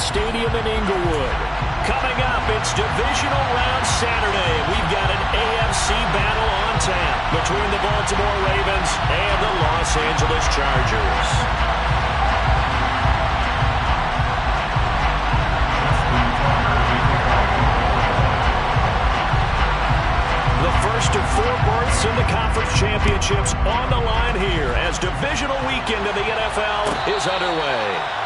Stadium in Inglewood. Coming up, it's Divisional Round Saturday. We've got an AFC battle on tap between the Baltimore Ravens and the Los Angeles Chargers. The first of 4 berths in the conference championships on the line here as divisional weekend of the NFL is underway.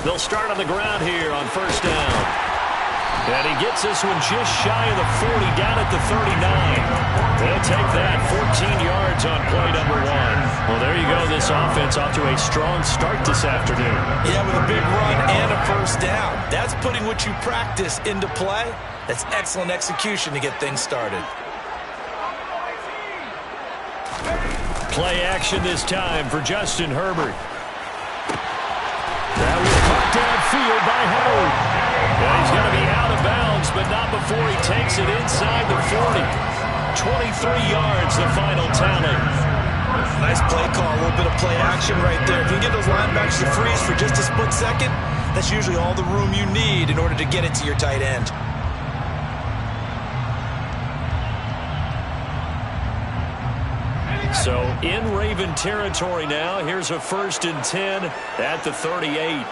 They'll start on the ground here on first down. And he gets this one just shy of the 40, down at the 39. They'll take that 14 yards on play number 1. Well, there you go. This offense off to a strong start this afternoon. Yeah, with a big run and a first down. That's putting what you practice into play. That's excellent execution to get things started. Play action this time for Justin Herbert. That was caught downfield by Howard. And he's going to be out of bounds, but not before he takes it inside the 40. 23 yards, the final tally. Nice play call, a little bit of play action right there. If you get those linebackers to freeze for just a split second, that's usually all the room you need in order to get it to your tight end. So in Raven territory now. Here's a 1st and 10 at the 38.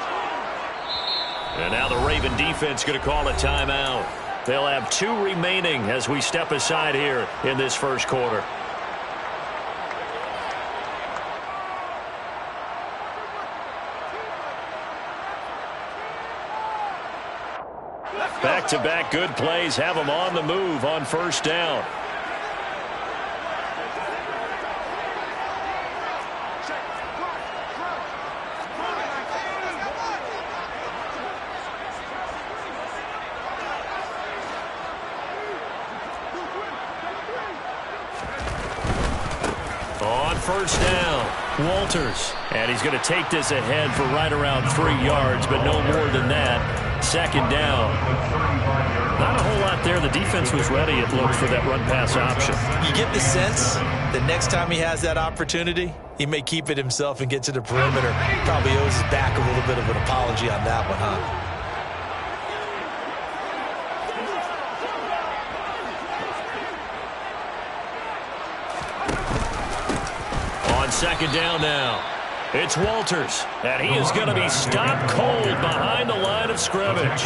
And now the Raven defense going to call a timeout. They'll have 2 remaining as we step aside here in this first quarter. Back-to-back good plays have them on the move on first down. First down, Walters. And he's going to take this ahead for right around 3 yards, but no more than that. 2nd down. Not a whole lot there. The defense was ready, it looked, for that run-pass option. You get the sense that next time he has that opportunity, he may keep it himself and get to the perimeter. Probably owes his back a little bit of an apology on that one, huh? Second down now. It's Walters, and he is going to be stopped cold behind the line of scrimmage.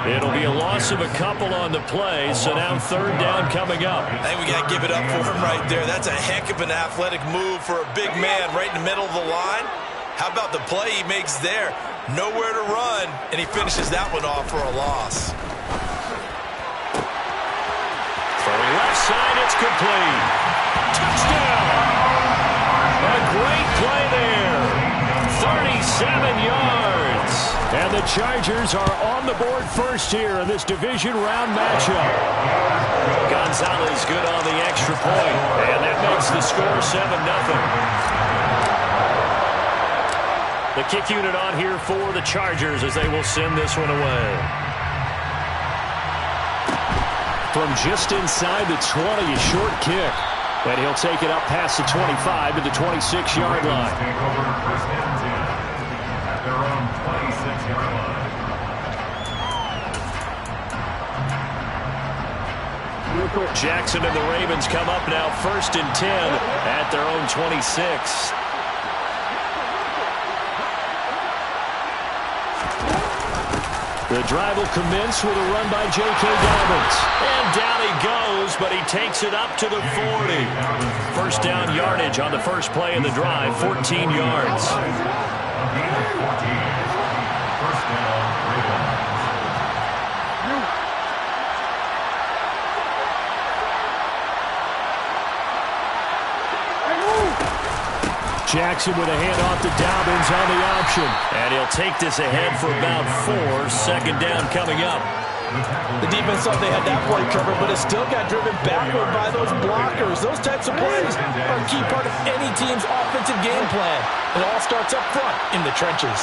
It'll be a loss of a couple on the play, so now 3rd down coming up. I think we got to give it up for him right there. That's a heck of an athletic move for a big man right in the middle of the line. How about the play he makes there? Nowhere to run, and he finishes that one off for a loss. For the left side, it's complete. Touchdown! A great play there. 37 yards. And the Chargers are on the board first here in this division round matchup. Gonzalez good on the extra point. And that makes the score 7-0. The kick unit on here for the Chargers as they will send this one away. From just inside the 20, a short kick. And he'll take it up past the 25 to the 26-yard line. Jackson and the Ravens come up now 1st and 10 at their own 26. The drive will commence with a run by J.K. Dobbins. And down he goes, but he takes it up to the 40. First down yardage on the first play of the drive, 14 yards. Jackson with a handoff to Dobbins on the option. And he'll take this ahead for about 4. Second down coming up. The defense thought they had that play covered, but it still got driven backward by those blockers. Those types of plays are a key part of any team's offensive game plan. It all starts up front in the trenches.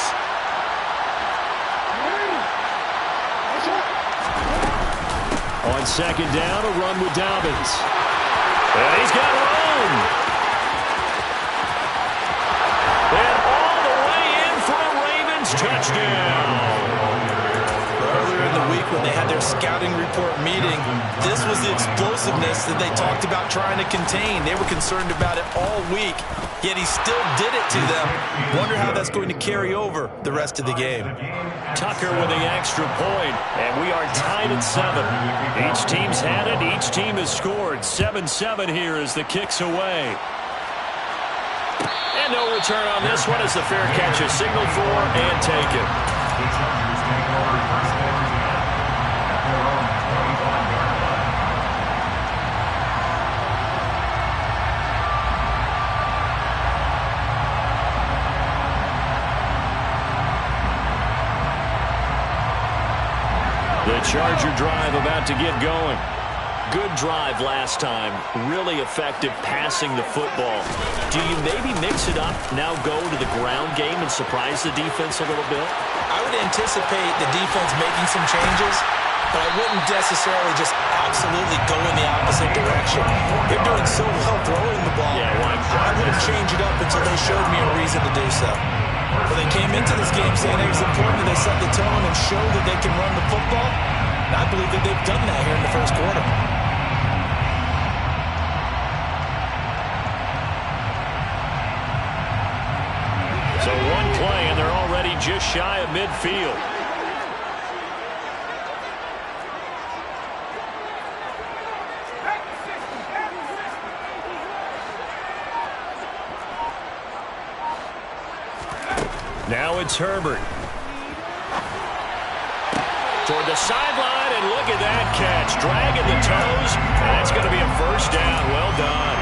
On second down, a run with Dobbins. And he's got room. And all the way in for a Ravens touchdown. Earlier in the week when they had their scouting report meeting, this was the explosiveness that they talked about trying to contain. They were concerned about it all week, yet he still did it to them. Wonder how that's going to carry over the rest of the game. Tucker with the extra point, and we are tied at 7. Each team's had it. Each team has scored. 7-7 here as the kick's away. And no return on this one as the fair catch is signaled for and taken. The Charger drive about to get going. Good drive last time. Really effective passing the football. Do you maybe mix it up, now go to the ground game and surprise the defense a little bit? I would anticipate the defense making some changes, but I wouldn't necessarily just absolutely go in the opposite direction. They're doing so well throwing the ball. Yeah, I wouldn't change it up until they showed me a reason to do so. But they came into this game saying it was important that they set the tone and show that they can run the football. And I believe that they've done that here in the first quarter. So one play, and they're already just shy of midfield. Now it's Herbert. Toward the sideline, and look at that catch. Dragging the toes. That's going to be a first down. Well done.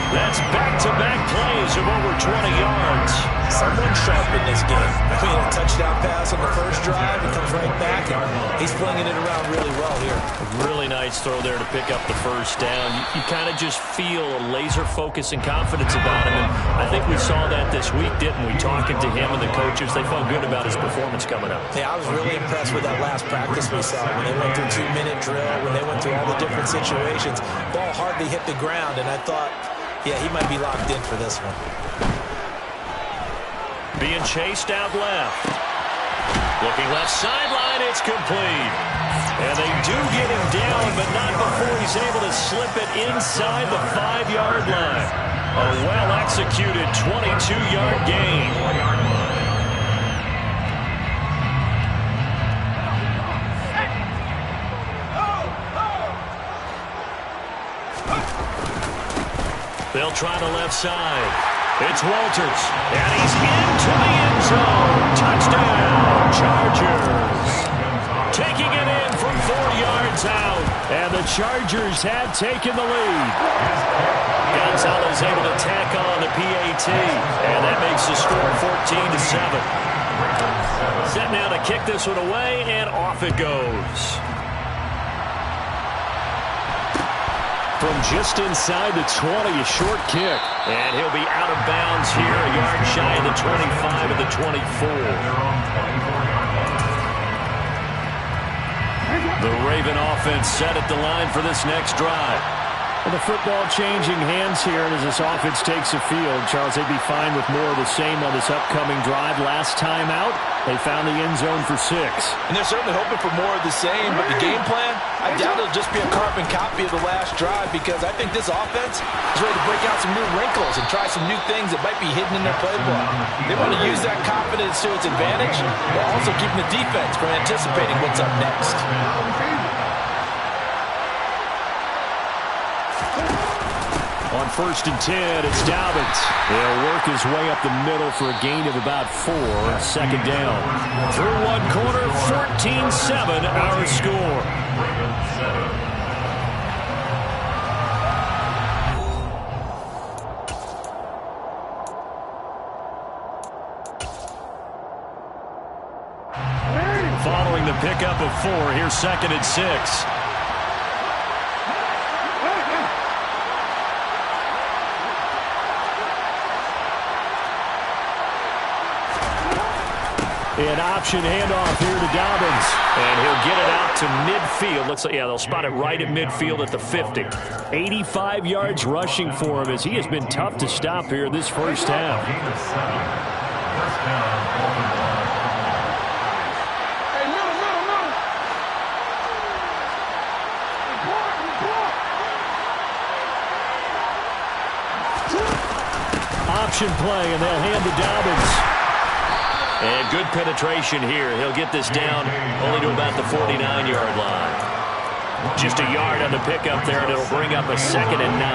That's back-to-back plays of over 20 yards. Someone sharp in this game. I mean, a touchdown pass on the first drive. He comes right back, and he's flinging it around really well here. A really nice throw there to pick up the first down. You kind of just feel a laser focus and confidence about him. And I think we saw that this week, didn't we? Talking to him and the coaches, they felt good about his performance coming up. Yeah, I was really impressed with that last practice we saw when they went through 2-minute drill, when they went through all the different situations. Ball hardly hit the ground, and I thought, yeah, he might be locked in for this one. Being chased out left. Looking left sideline, it's complete. And they do get him down, but not before he's able to slip it inside the 5-yard line. A well-executed 22-yard gain. They'll try the left side. It's Walters, and he's into the end zone. Touchdown, Chargers. Taking it in from 4 yards out, and the Chargers have taken the lead. Gonzalez able to tack on the PAT, and that makes the score 14-7. Set now to kick this one away, and off it goes. From just inside the 20, a short kick. And he'll be out of bounds here, a yard shy of the 25 of the 24. The Raven offense set at the line for this next drive. Well, the football changing hands here, and as this offense takes the field, Charles, they'd be fine with more of the same on this upcoming drive. Last time out, they found the end zone for 6. And they're certainly hoping for more of the same, but the game plan, I doubt it'll just be a carbon copy of the last drive, because I think this offense is ready to break out some new wrinkles and try some new things that might be hidden in their playbook. They want to use that confidence to its advantage, while also keeping the defense from anticipating what's up next. On 1st and 10, it's Dobbins. He'll work his way up the middle for a gain of about 4. Second down. Through one quarter, 14-7, our score. pickup of 4. Here's 2nd and 6. An option handoff here to Dobbins. And he'll get it out to midfield. Looks like, yeah, they'll spot it right at midfield at the 50. 85 yards rushing for him as he has been tough to stop here this first half. Option play, and they'll hand to Dobbins. And good penetration here. He'll get this down only to about the 49-yard line. Just a yard on the pickup there, and it'll bring up a 2nd and 9.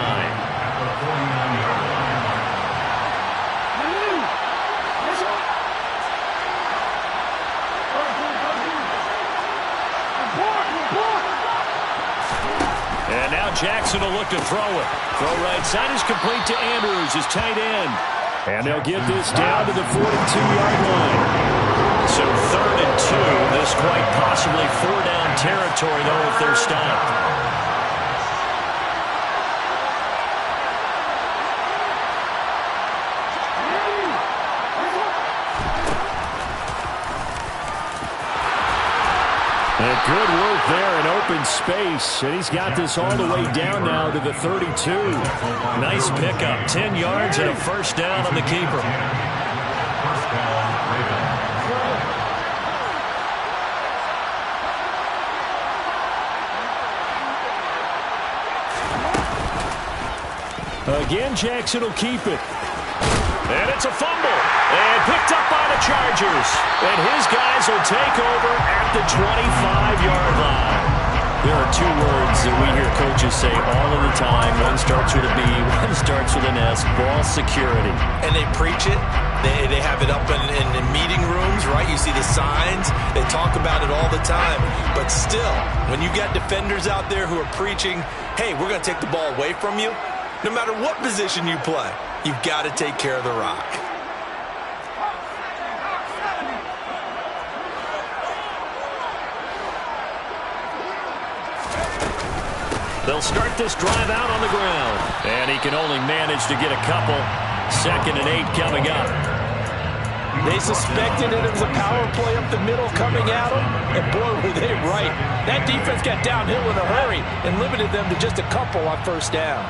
And now Jackson will look to throw it. Throw right side is complete to Andrews, his tight end. And they'll get this down to the 42-yard line. So 3rd and 2. This quite possibly 4-down territory, though, if they're stopped. And good work there in open space. And he's got this all the way down now to the 32. Nice pickup. 10 yards and a 1st down on the keeper. Again, Jackson will keep it. And it's a fumble. And picked up by the Chargers. And his guys will take over at the 25-yard line. There are 2 words that we hear coaches say all of the time. One starts with a B, one starts with an S. Ball security. And they preach it. They have it up in meeting rooms, right? You see the signs. They talk about it all the time. But still, when you got defenders out there who are preaching, hey, we're going to take the ball away from you, no matter what position you play, you've got to take care of the rock. They'll start this drive out on the ground. And he can only manage to get a couple. 2nd and 8 coming up. They suspected that it was a power play up the middle coming at them. And boy, were they right. That defense got downhill in a hurry and limited them to just a couple on 1st down.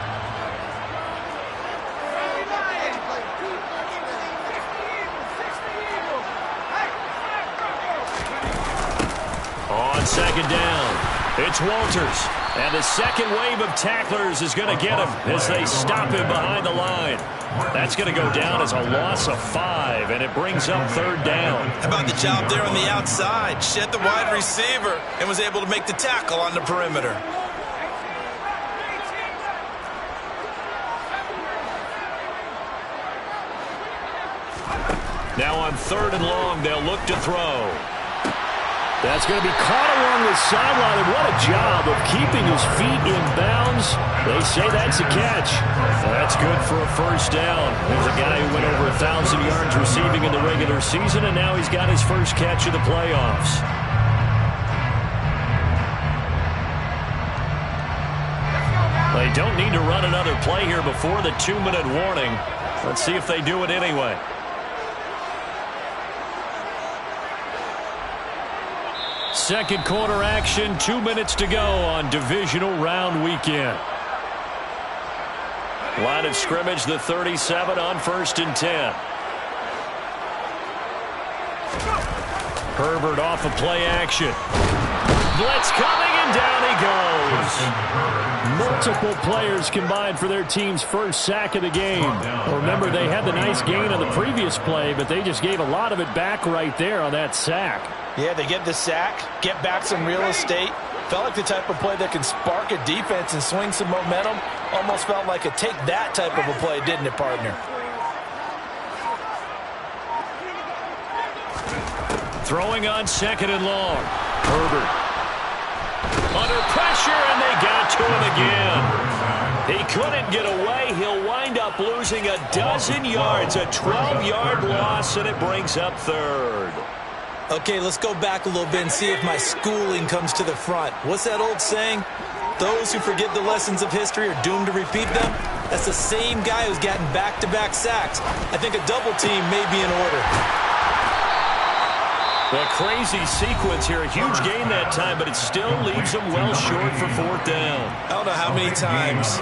On 2nd down, it's Walters. And the 2nd wave of tacklers is going to get him as they stop him behind the line. That's going to go down as a loss of 5, and it brings up 3rd down. How about the job there on the outside? Shed the wide receiver and was able to make the tackle on the perimeter. Now on 3rd and long, they'll look to throw. That's going to be caught along the sideline, and what a job of keeping his feet in bounds. They say that's a catch. That's good for a 1st down. There's a guy who went over 1,000 yards receiving in the regular season, and now he's got his first catch of the playoffs. They don't need to run another play here before the 2-minute warning. Let's see if they do it anyway. Second quarter action, 2 minutes to go on divisional round weekend. Line of scrimmage, the 37 on 1st and 10. Herbert off of play action. Blitz coming, and down he goes. Multiple players combined for their team's first sack of the game. Remember, they had the nice gain on the previous play, but they just gave a lot of it back right there on that sack. Yeah, they get the sack, get back some real estate. Felt like the type of play that can spark a defense and swing some momentum. Almost felt like a take that type of a play, didn't it, partner? Throwing on 2nd and long. Herbert. Under pressure, and they got to him again. He couldn't get away. He'll wind up losing a dozen yards, a 12-yard loss, and it brings up 3rd. Okay, let's go back a little bit and see if my schooling comes to the front. What's that old saying? Those who forget the lessons of history are doomed to repeat them. That's the same guy who's gotten back-to-back sacks. I think a double team may be in order. A crazy sequence here. A huge gain that time, but it still leaves them well short for fourth down. I don't know how many times,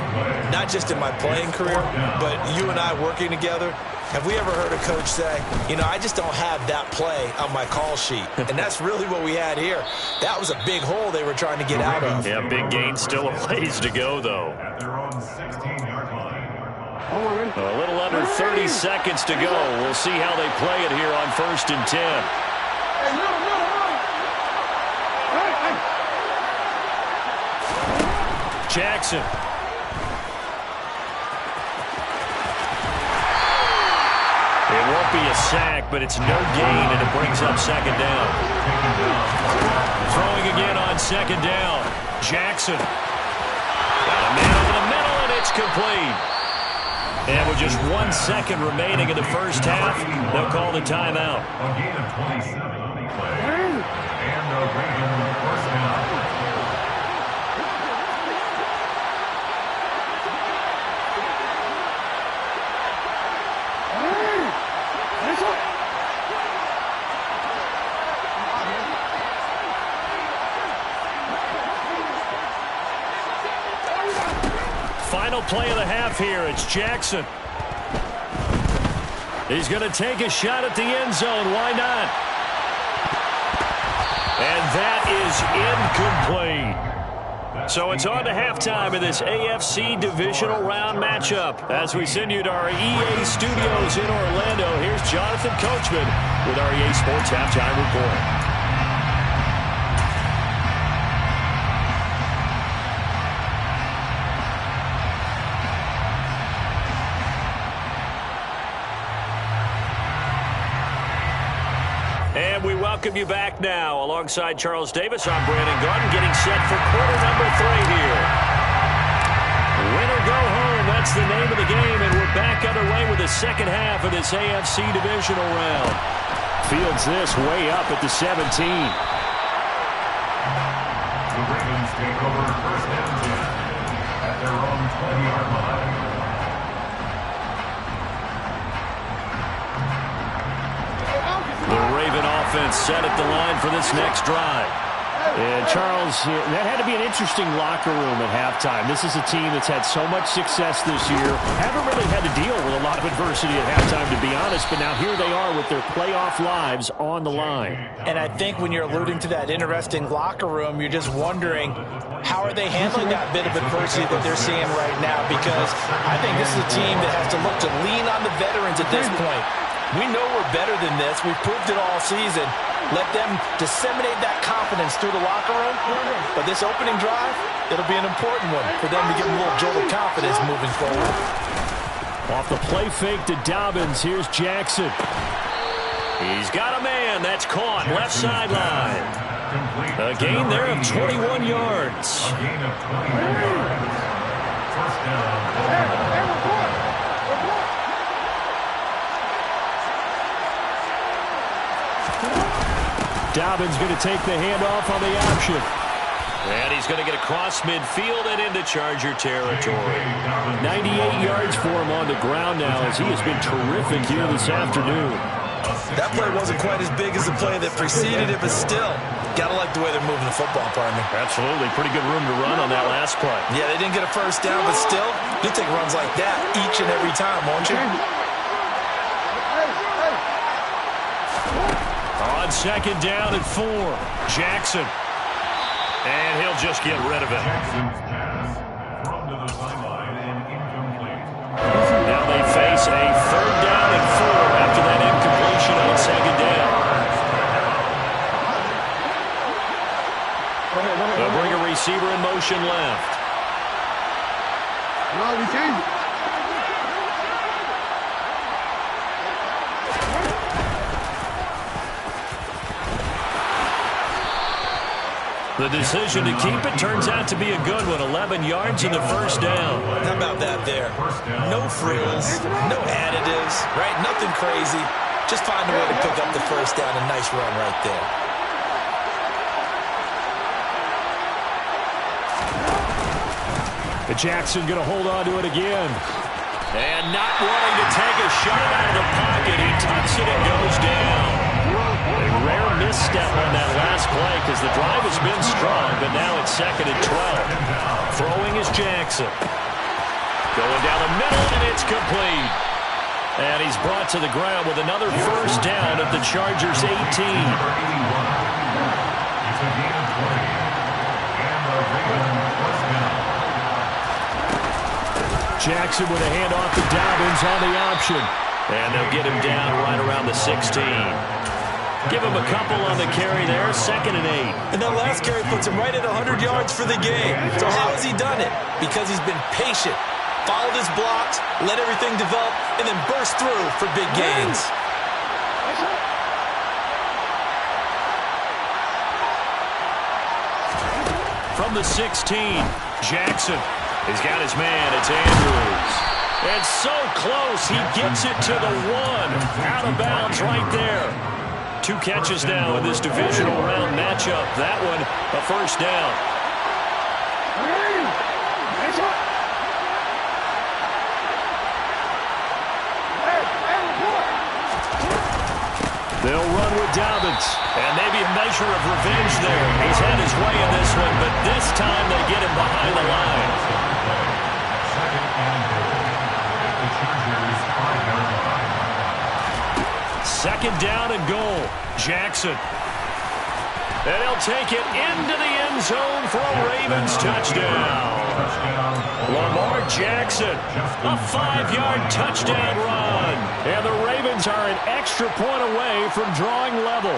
not just in my playing career, but you and I working together, have we ever heard a coach say, you know, I just don't have that play on my call sheet. And that's really what we had here. That was a big hole they were trying to get out of. Yeah, big gain, still a ways to go, though. A little under 30 seconds to go. We'll see how they play it here on 1st and 10. Jackson. It won't be a sack, but it's no gain, and it brings up 2nd down. Throwing again on 2nd down. Jackson. Got a man over the middle, and it's complete. And with just 1 second remaining in the first half, they'll call the timeout. A gain of 27 on the play. And the Ravens first down. Final play of the half here. It's Jackson. He's going to take a shot at the end zone. Why not? And that is incomplete. So it's on to halftime in this AFC divisional round matchup. As we send you to our EA studios in Orlando, here's Jonathan Coachman with our EA Sports Halftime Report. And we welcome you back now. Alongside Charles Davis, I'm Brandon Gaudin, getting set for quarter number 3 here. Win or go home, that's the name of the game, and we're back underway with the second half of this AFC divisional round. Fields this way up at the 17. The Ravens take over 1st and 10 at their own 20-yard line. The Raven offense set at the line for this next drive. And Charles, that had to be an interesting locker room at halftime. This is a team that's had so much success this year. Haven't really had to deal with a lot of adversity at halftime, to be honest, but now here they are with their playoff lives on the line. And I think when you're alluding to that interesting locker room, you're just wondering, how are they handling that bit of adversity that they're seeing right now? Because I think this is a team that has to look to lean on the veterans at this point. We know we're better than this. We've proved it all season. Let them disseminate that confidence through the locker room. But this opening drive, it'll be an important one for them to get a little jolt of confidence moving forward. Off the play fake to Dobbins, here's Jackson. He's got a man. That's caught left sideline. A gain there of 21 yards. A gain of 21 yards. First down. Dobbins going to take the handoff on the option. And he's going to get across midfield and into Charger territory. 98 yards for him on the ground now, as he has been terrific here this afternoon. That play wasn't quite as big as the play that preceded it, but still, gotta like the way they're moving the football, partner. Absolutely. Pretty good room to run on that last play. Yeah, they didn't get a first down, but still, you'll take runs like that each and every time, won't you? On 2nd down and 4, Jackson. And he'll just get rid of it. Jackson's pass thrown to the sideline and incomplete. Now they face a 3rd down and 4 after that incompletion on 2nd down. They'll bring a receiver in motion left. The decision to keep it turns out to be a good one. 11 yards in the first down. How about that there? No frills, no additives, right? Nothing crazy. Just find a way to pick up the first down. A nice run right there. Jackson going to hold on to it again. And not wanting to take a shot out of the pocket. He tucks it and goes down. A rare misstep on that last play because the drive has been strong, but now it's 2nd and 12. Throwing is Jackson. Going down the middle, and it's complete. And he's brought to the ground with another first down at the Chargers' 18. It's a gain of 20. And the Ravens first down. Jackson with a handoff to Dobbins on the option. And they'll get him down right around the 16. Give him a couple on the carry there, 2nd and 8. And that last carry puts him right at 100 yards for the game. So how has he done it? Because he's been patient, followed his blocks, let everything develop, and then burst through for big gains. From the 16, Jackson. He's got his man. It's Andrews. And so close, he gets it to the 1. Out of bounds right there. 2 catches now in this divisional round matchup. That one, a first down. They'll run with Dobbins. And maybe a measure of revenge there. He's had his way in this one, but this time they get him behind the line. 2nd and 4. The Chargers 5-yard line. 2nd down and goal. Jackson. And he'll take it into the end zone for a Ravens touchdown. Lamar Jackson, a 5-yard touchdown run. And the Ravens are an extra point away from drawing level.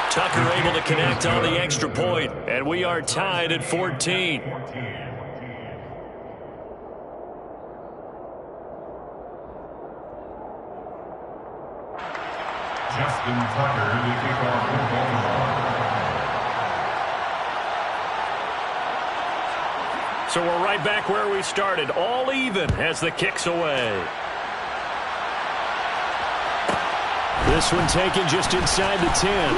Tucker able to connect on the extra point, and we are tied at 14. Justin Tucker to kick off for Baltimore. So we're right back where we started, all even as the kick's away. This one taken just inside the 10.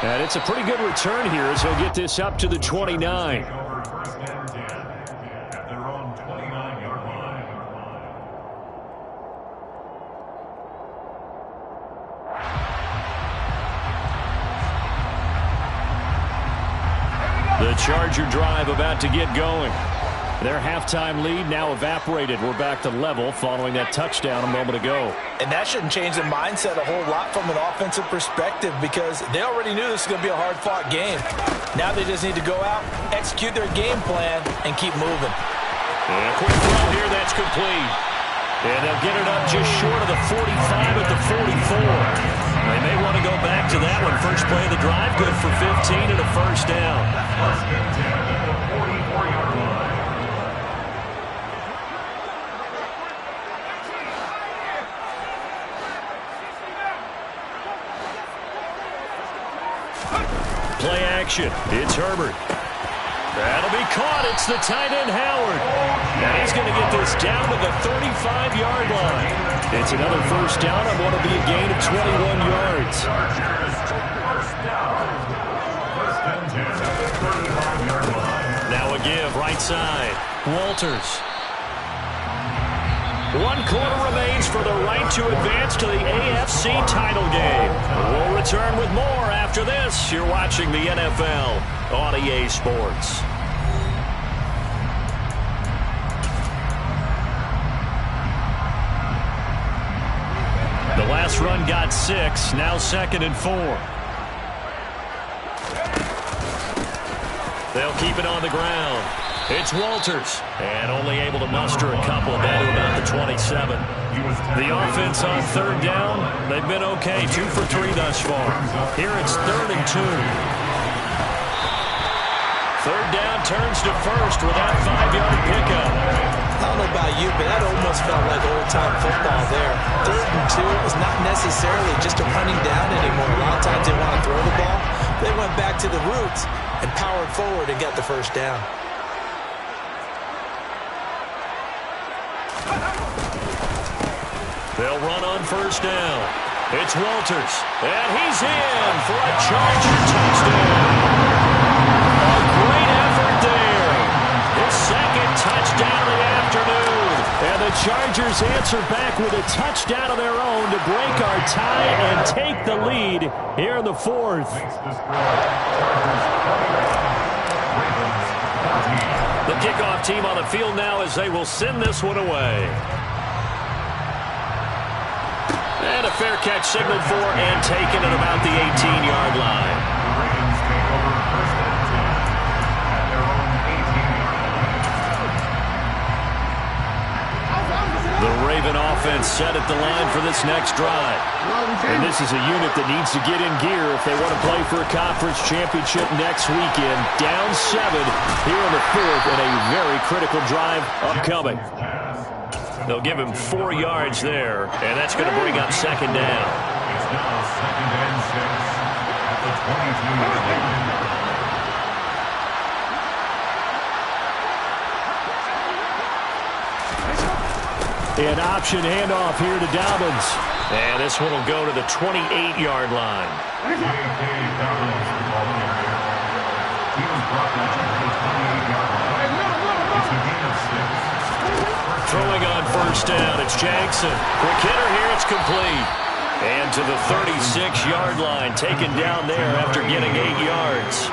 And it's a pretty good return here as he'll get this up to the 29. Over 1st and 10 at their own 29-yard line. The Charger drive about to get going. Their halftime lead now evaporated. We're back to level following that touchdown a moment ago. And that shouldn't change the mindset a whole lot from an offensive perspective because they already knew this was going to be a hard-fought game. Now they just need to go out, execute their game plan, and keep moving. And a quick run here, that's complete. And they'll get it up just short of the 45 at the 44. They may want to go back to that one. First play of the drive, good for 15 and a first down. 1st and 10 at the 44-yard line. Play action. It's Herbert. That'll be caught. It's the tight end, Howard. And he's going to get this down to the 35-yard line. It's another first down on what will be a gain of 21 yards. Now a give, right side. Walters. 1 quarter remains for the right to advance to the AFC title game. We'll return with more after this. You're watching the NFL on EA Sports. The last run got 6, now 2nd and 4. They'll keep it on the ground. It's Walters, and only able to muster a couple down to about the 27. The offense on 3rd down, they've been okay, 2 for 3 thus far. Here it's 3rd and 2. 3rd down turns to first with that 5-yard pickup. I don't know about you, but that almost felt like old-time football there. 3rd and 2 is not necessarily just a running down anymore. A lot of times they want to throw the ball. They went back to the roots and powered forward and got the first down. They'll run on first down. It's Walters, and he's in for a Charger touchdown. A great effort there. His second touchdown of the afternoon. And the Chargers answer back with a touchdown of their own to break our tie and take the lead here in the fourth. The kickoff team on the field now as they will send this one away. And a fair catch signaled for and taken at about the 18-yard line. The Raven offense set at the line for this next drive. And this is a unit that needs to get in gear if they want to play for a conference championship next weekend. Down 7 here in the fourth and a very critical drive upcoming. They'll give him 4 yards there, and that's going to bring up second down. It's now 2nd and 6 at the 22-yard line. An option handoff here to Dobbins. And this one will go to the 28-yard line. J.K. Dobbins, the ball in the air. He was brought down to the 28-yard line. It's a gain of 6. Throwing on first down, it's Jackson. Quick hitter here, it's complete. And to the 36-yard line, taken down there after getting 8 yards.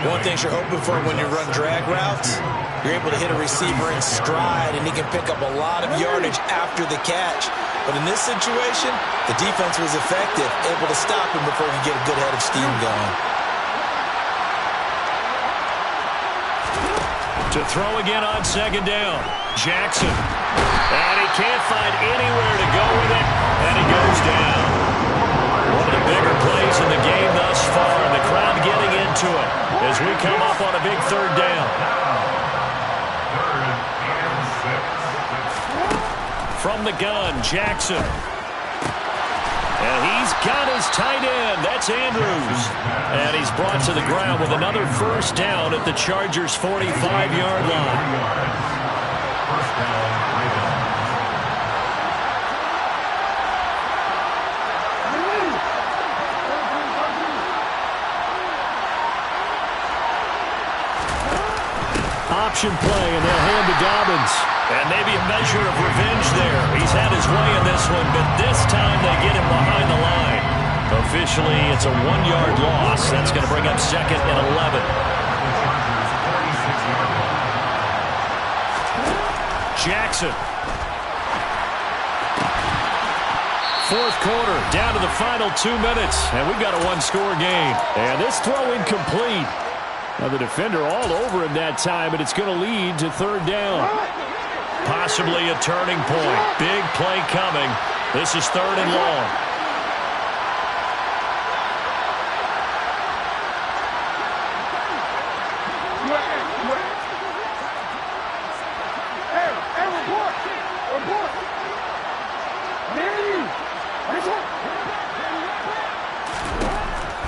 One thing you're hoping for when you run drag routes, you're able to hit a receiver in stride, and he can pick up a lot of yardage after the catch. But in this situation, the defense was effective, able to stop him before he get a good head of steam going. To throw again on second down, Jackson. And he can't find anywhere to go with it, and he goes down. One of the bigger plays in the game thus far, and the crowd getting into it as we come up on a big third down. From the gun, Jackson. And he's got his tight end. That's Andrews. And he's brought to the ground with another first down at the Chargers' 45-yard line. First down, Ravens. Option play, and they'll hand to Dobbins. And maybe a measure of revenge there. He's had his way in this one, but this time they get him behind the line. Officially, it's a 1-yard loss. That's going to bring up second and 11. Jackson. Fourth quarter, down to the final 2 minutes, and we've got a one-score game. And this throw incomplete. Now the defender all over him that time, but it's going to lead to third down. Possibly a turning point. Big play coming. This is third and long.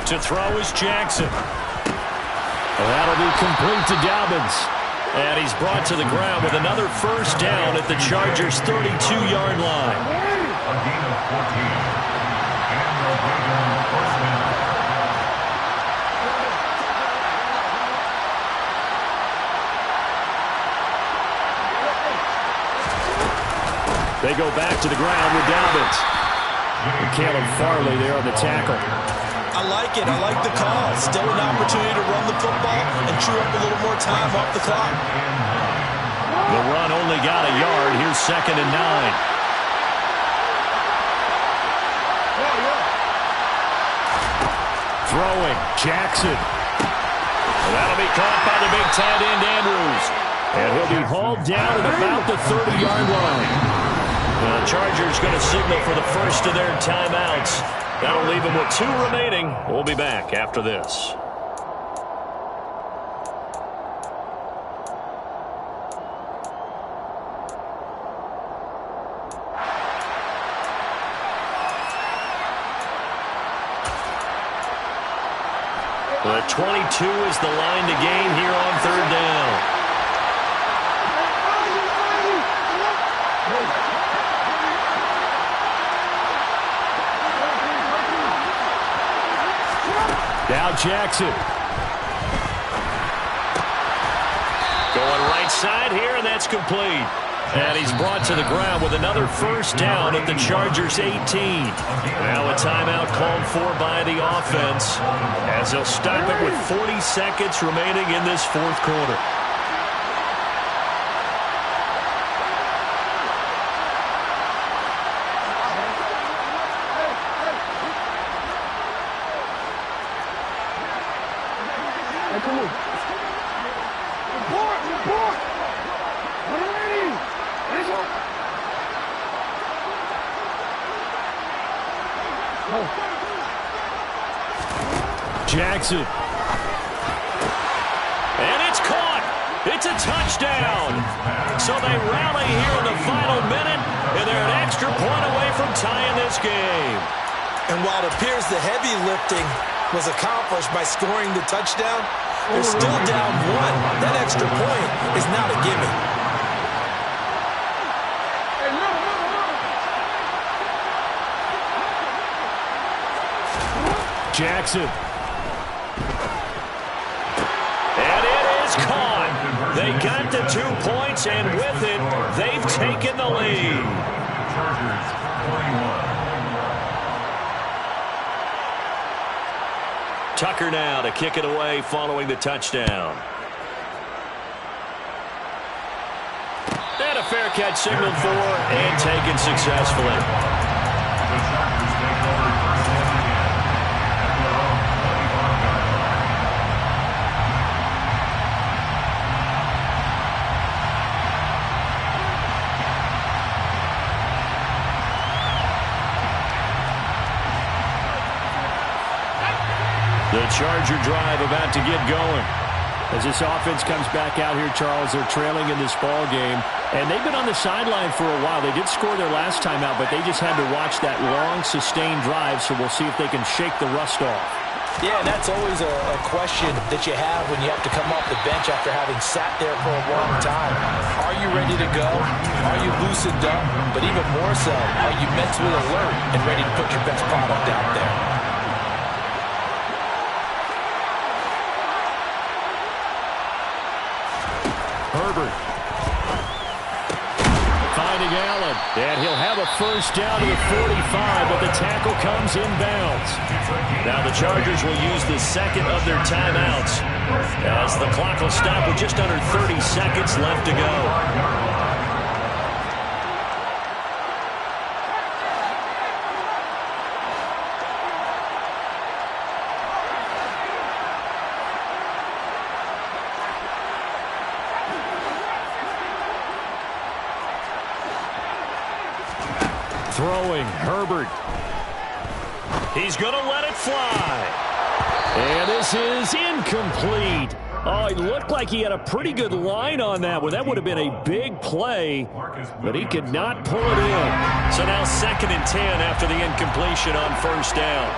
To throw is Jackson. That'll be complete to Dobbins. And he's brought to the ground with another first down at the Chargers' 32-yard line. A gain of 14. And the Raven first down. They go back to the ground with Dobbins. And Caleb Farley there on the tackle. I like it. I like the call. Still an opportunity to run the football and chew up a little more time off the clock. The run only got a yard. Here's second and 9. Throwing, Jackson. That'll be caught by the big tight end, Andrews. And he'll be hauled down at about the 30-yard line. The Chargers going to signal for the first of their timeouts. That'll leave them with 2 remaining. We'll be back after this. The 22 is the line to gain here on third down. Now Jackson. Going right side here, and that's complete. And he's brought to the ground with another first down at the Chargers' 18. Now a timeout called for by the offense as they'll stop it with 40 seconds remaining in this fourth quarter. Jackson. And it's caught. It's a touchdown. So they rally here in the final minute, and they're an extra point away from tying this game. And while it appears the heavy lifting was accomplished by scoring the touchdown, they're still down one. That extra point is not a gimme. Jackson. And it is caught. They got the 2 points, and with it, they've taken the lead. Chargers 21. Tucker now to kick it away following the touchdown. And a fair catch signaled for and taken successfully. The Chargers take over first and 10 at their own 25-yard line. The Charger drive about to get going. As this offense comes back out here, Charles, they're trailing in this ball game. And they've been on the sideline for a while. They did score their last time out, but they just had to watch that long, sustained drive, so we'll see if they can shake the rust off. Yeah, and that's always a question that you have when you have to come off the bench after having sat there for a long time. Are you ready to go? Are you loosened up? But even more so, are you mentally alert and ready to put your best product out there? Herbert. Finding Allen. And he'll have a first down to the 45, but the tackle comes inbounds. Now the Chargers will use the second of their timeouts as the clock will stop with just under 30 seconds left to go. Throwing, Herbert. He's going to let it fly. And this is incomplete. Oh, it looked like he had a pretty good line on that one. That would have been a big play, but he could not pull it in. So now 2nd and 10 after the incompletion on first down.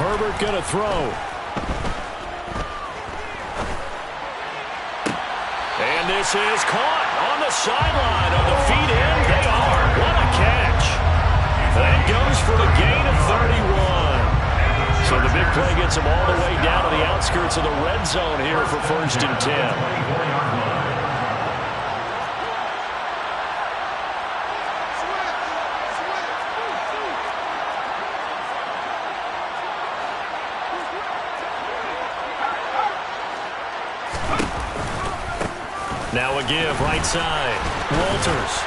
Herbert going to throw. And this is caught on the sideline of the feet in. They are. What a catch. That goes for a gain of 31. So the big play gets them all the way down to the outskirts of the red zone here for 1st and 10. Now a give, right side. Walters.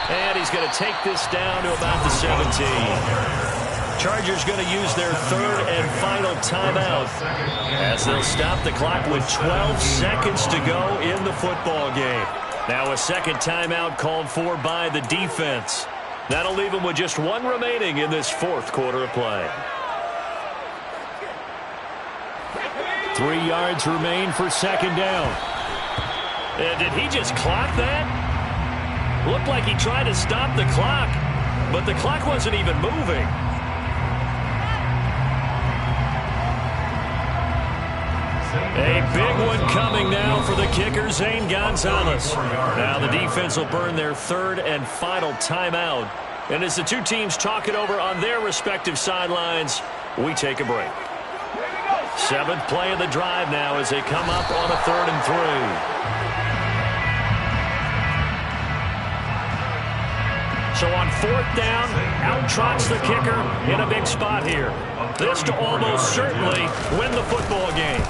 And he's going to take this down to about the 17. Chargers going to use their 3rd and final timeout as they'll stop the clock with 12 seconds to go in the football game. Now a 2nd timeout called for by the defense. That'll leave them with just 1 remaining in this 4th quarter of play. 3 yards remain for 2nd down. And did he just clock that? Looked like he tried to stop the clock, but the clock wasn't even moving. A big one coming now for the kicker, Zane Gonzalez. Now the defense will burn their third and final timeout. And as the two teams talk it over on their respective sidelines, we take a break. Seventh play of the drive now as they come up on a 3rd and 3. So on 4th down, out trots the kicker in a big spot here. This to almost certainly win the football game.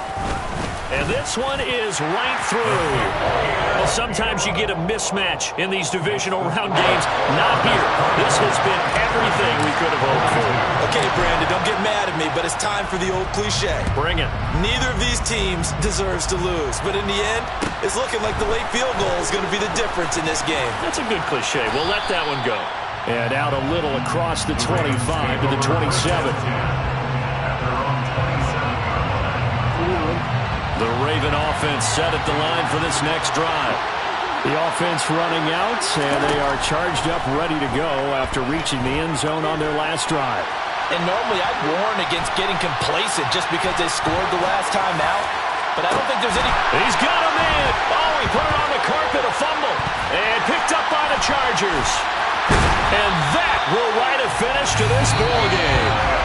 And this one is right through. Well, sometimes you get a mismatch in these divisional round games. Not here. This has been everything we could have hoped for. Okay, Brandon, don't get mad at me, but it's time for the old cliche. Bring it. Neither of these teams deserves to lose, but in the end, it's looking like the late field goal is going to be the difference in this game. That's a good cliche. We'll let that one go. And out a little across the 25 to the 27. The Raven offense set at the line for this next drive. The offense running out, and they are charged up, ready to go after reaching the end zone on their last drive. And normally I'd warn against getting complacent just because they scored the last time out, but I don't think there's any... He's got him in! Oh, he put it on the carpet, a fumble, and picked up by the Chargers. And that will write a finish to this ball game.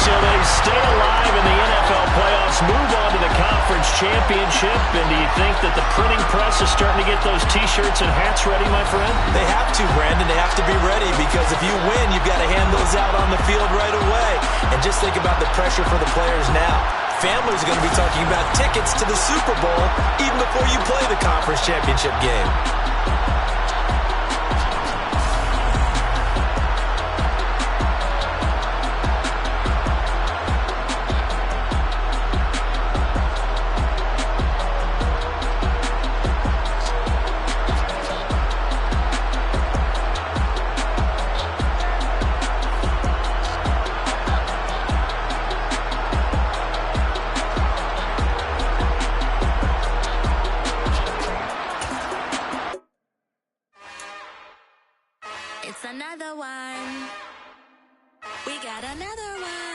So they stay alive in the NFL playoffs, move on to the conference championship. And do you think that the printing press is starting to get those T-shirts and hats ready, my friend? They have to, Brandon. They have to be ready because if you win, you've got to hand those out on the field right away. And just think about the pressure for the players now. Families are going to be talking about tickets to the Super Bowl even before you play the conference championship game. It's another one. We got another one.